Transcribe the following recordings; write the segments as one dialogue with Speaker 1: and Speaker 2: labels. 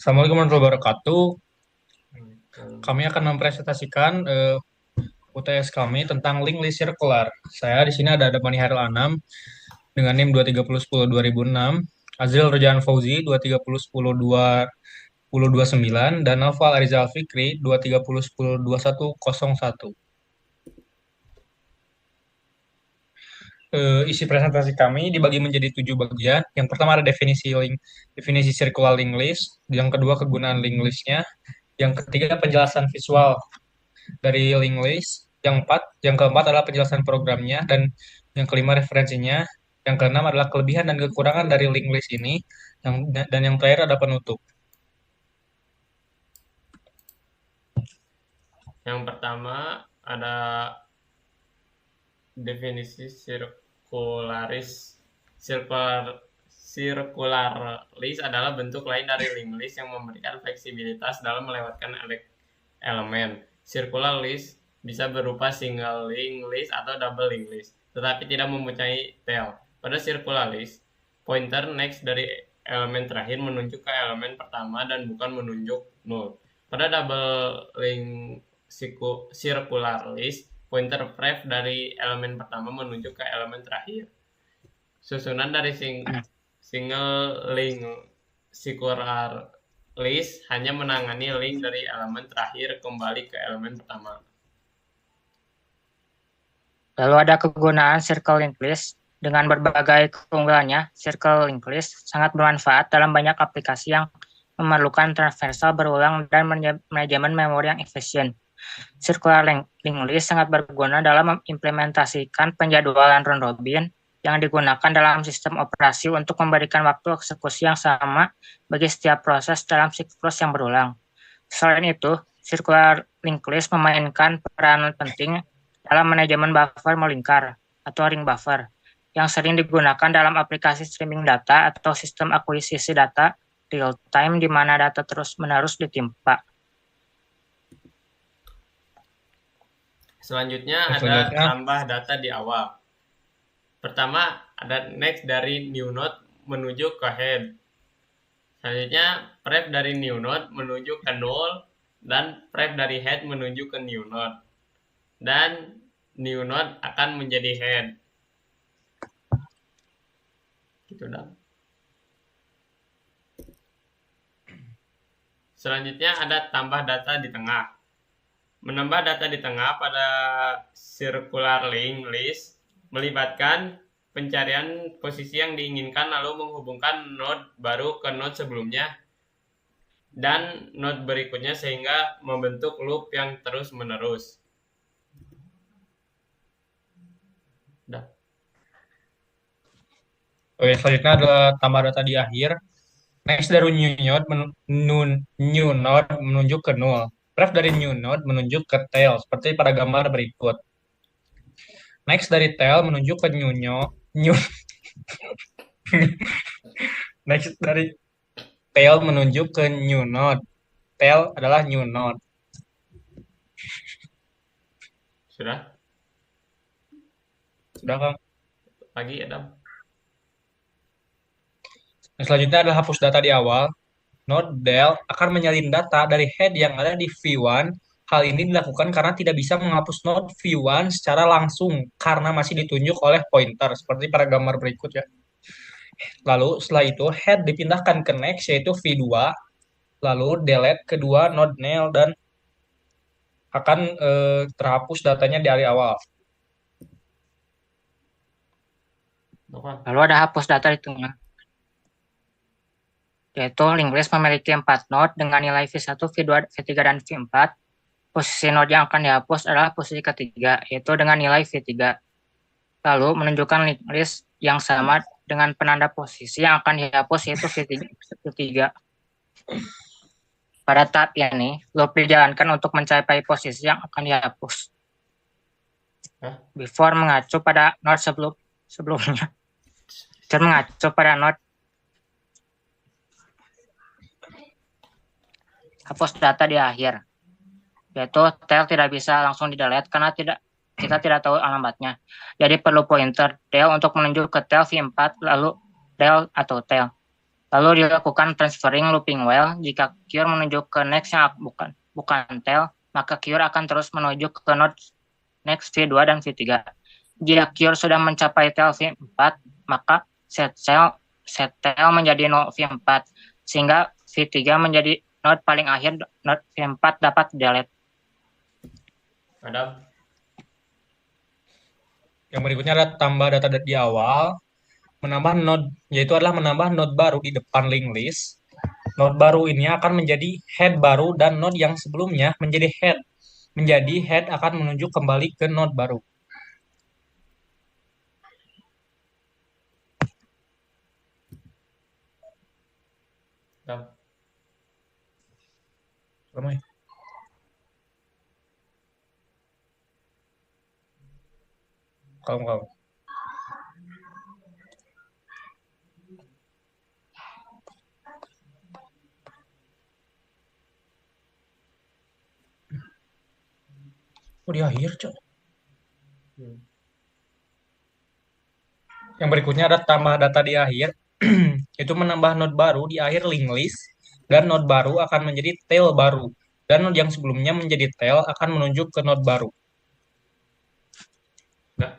Speaker 1: Assalamualaikum warahmatullahi wabarakatuh. Kami akan mempresentasikan UTS kami tentang link list circular. Saya di sini ada Mani Hairil Anam dengan NIM 23010-2006, Azril Rejan Fauzi 23010-2029, dan Naufal Arizal Fikri 23010-2101. Isi presentasi kami dibagi menjadi 7 bagian. Yang pertama ada definisi circular link list. Yang kedua kegunaan link listnya. Yang ketiga penjelasan visual dari link list. Yang keempat adalah penjelasan programnya, dan yang kelima referensinya. Yang keenam adalah kelebihan dan kekurangan dari link list ini. Dan yang terakhir ada penutup.
Speaker 2: Yang pertama ada definisi circular list adalah bentuk lain dari link list yang memberikan fleksibilitas dalam melewatkan elemen. Circular list bisa berupa single link list atau double link list, tetapi tidak mempunyai tail. Pada circular list, pointer next dari elemen terakhir menunjuk ke elemen pertama dan bukan menunjuk null. Pada double link circular list, pointer ref dari elemen pertama menunjuk ke elemen terakhir. Susunan dari single link circular list hanya menangani link dari elemen terakhir kembali ke elemen pertama.
Speaker 3: Lalu ada kegunaan circle linked list. Dengan berbagai keunggulannya, circle linked list sangat bermanfaat dalam banyak aplikasi yang memerlukan traversal berulang dan manajemen memori yang efisien. Circular linked list sangat berguna dalam mengimplementasikan penjadwalan round robin yang digunakan dalam sistem operasi untuk memberikan waktu eksekusi yang sama bagi setiap proses dalam siklus yang berulang. Selain itu, circular linked list memainkan peran penting dalam manajemen buffer melingkar atau ring buffer yang sering digunakan dalam aplikasi streaming data atau sistem akuisisi data real time di mana data terus-menerus ditimpa.
Speaker 2: Selanjutnya ada tambah data di awal. Pertama ada next dari new node menuju ke head. Selanjutnya pref dari new node menuju ke null dan pref dari head menuju ke new node. Dan new node akan menjadi head. Gitu dong. Selanjutnya ada tambah data di tengah. Menambah data di tengah pada circular link list melibatkan pencarian posisi yang diinginkan lalu menghubungkan node baru ke node sebelumnya dan node berikutnya sehingga membentuk loop yang terus-menerus.
Speaker 1: Oke, selanjutnya adalah tambah data di akhir. Next dari new node menunjuk ke null. Ref dari new node menunjuk ke tail, seperti pada gambar berikut. Next dari tail menunjuk ke new Next dari tail menunjuk ke new node. Tail adalah new node.
Speaker 2: Sudah?
Speaker 1: Sudah, Kang?
Speaker 2: Lagi, Adam?
Speaker 1: Selanjutnya adalah hapus data di awal. Node del akan menyalin data dari head yang ada di V1. Hal ini dilakukan karena tidak bisa menghapus node V1 secara langsung karena masih ditunjuk oleh pointer seperti pada gambar berikut ya. Lalu setelah itu head dipindahkan ke next yaitu V2, lalu delete kedua node nail dan akan terhapus datanya dari awal.
Speaker 3: Lalu ada hapus data di tengah, yaitu linked list memiliki 4 node dengan nilai V1, V2, V3, dan V4. Posisi node yang akan dihapus adalah posisi ketiga, yaitu dengan nilai V3. Lalu menunjukkan linked list yang sama dengan penanda posisi yang akan dihapus, yaitu V3. Pada tahap ini, loop dijalankan untuk mencapai posisi yang akan dihapus. Before mengacu pada node sebelumnya. Dan mengacu pada node hapus data di akhir, yaitu tail tidak bisa langsung di-delete karena kita tidak tahu alamatnya. Jadi perlu pointer tail untuk menunjuk ke tail V4 lalu del atau tail. Lalu dilakukan transferring looping while. Jika cure menuju ke next yang bukan tail, maka cure akan terus menuju ke node next V2 dan V3. Jika cure sudah mencapai tail V4, maka set tail menjadi node V4, sehingga V3 menjadi node paling akhir. Node V4 dapat delete.
Speaker 2: Adam?
Speaker 1: Yang berikutnya ada tambah data di awal, menambah node, yaitu adalah menambah node baru di depan linked list. Node baru ini akan menjadi head baru dan node yang sebelumnya menjadi head. Menjadi head akan menunjuk kembali ke node baru.
Speaker 2: Adam?
Speaker 1: Ramai. Kamu. Oh, di akhir, Cok. Yang berikutnya ada tambah data di akhir, itu menambah node baru di akhir linked list, dan node baru akan menjadi tail baru. Dan node yang sebelumnya menjadi tail akan menunjuk ke node baru.
Speaker 2: Nah.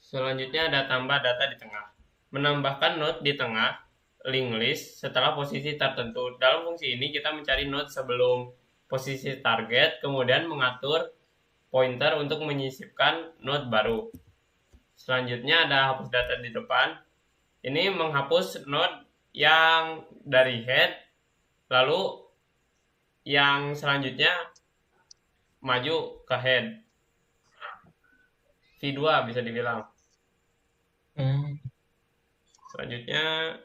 Speaker 2: Selanjutnya ada tambah data di tengah. Menambahkan node di tengah linked list setelah posisi tertentu. Dalam fungsi ini kita mencari node sebelum posisi target, kemudian mengatur pointer untuk menyisipkan node baru. Selanjutnya ada hapus data di depan. Ini menghapus node yang dari head, lalu yang selanjutnya maju ke head. V2 bisa dibilang. Selanjutnya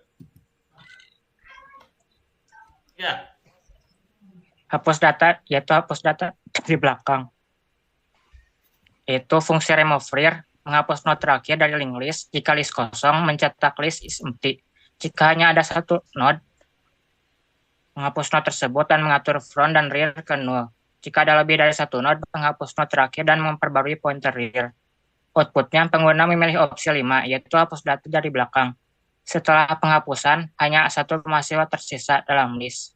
Speaker 2: ya,
Speaker 3: Hapus data, yaitu hapus data di belakang. Itu fungsi remove rear, menghapus node terakhir dari linked list jika list kosong, mencetak list is empty. Jika hanya ada satu node, menghapus node tersebut dan mengatur front dan rear ke null. Jika ada lebih dari satu node, menghapus node terakhir dan memperbarui pointer rear. Outputnya, pengguna memilih opsi 5, yaitu hapus data dari belakang. Setelah penghapusan, hanya satu mahasiswa tersisa dalam list.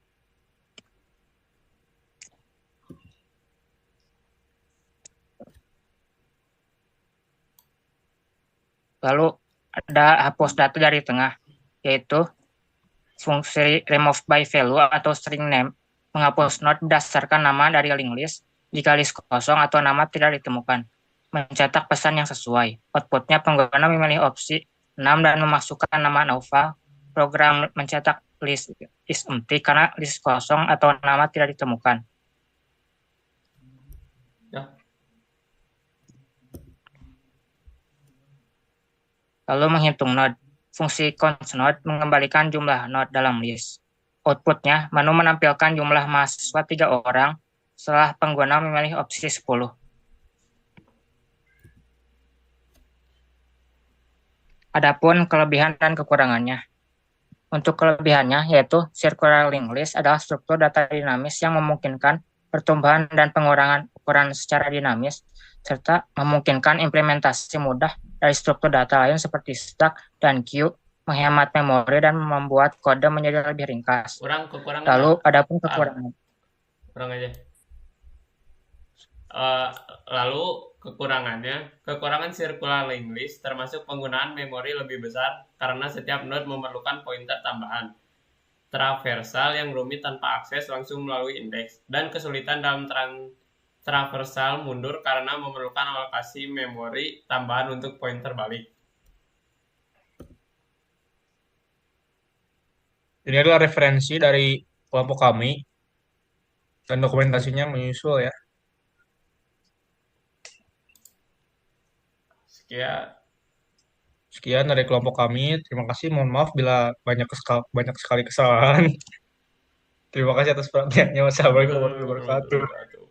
Speaker 3: Lalu ada hapus data dari tengah, yaitu fungsi remove by value atau string name, menghapus node berdasarkan nama dari linked list jika list kosong atau nama tidak ditemukan. Mencetak pesan yang sesuai. Outputnya, pengguna memilih opsi 6 dan memasukkan nama Nova. Program mencetak list is empty karena list kosong atau nama tidak ditemukan. Lalu menghitung node. Fungsi count node mengembalikan jumlah node dalam list. Outputnya, menu menampilkan jumlah mahasiswa 3 orang setelah pengguna memilih opsi 10. Adapun kelebihan dan kekurangannya. Untuk kelebihannya, yaitu circular linked list adalah struktur data dinamis yang memungkinkan pertumbuhan dan pengurangan ukuran secara dinamis, serta memungkinkan implementasi mudah dari struktur data lain seperti stack dan queue, menghemat memori dan membuat kode menjadi lebih ringkas. Lalu, adapun kekurangan.
Speaker 2: Kurang aja. Lalu kekurangan circular linked list termasuk penggunaan memori lebih besar karena setiap node memerlukan pointer tambahan, traversal yang rumit tanpa akses langsung melalui indeks, dan kesulitan dalam traversal mundur karena memerlukan alokasi memori tambahan untuk pointer balik.
Speaker 1: Ini adalah referensi dari kelompok kami dan dokumentasinya menyusul ya. Sekian dari kelompok kami. Terima kasih. Mohon maaf bila banyak sekali kesalahan. Terima kasih atas perhatiannya. Wassalamualaikum warahmatullahi wabarakatuh.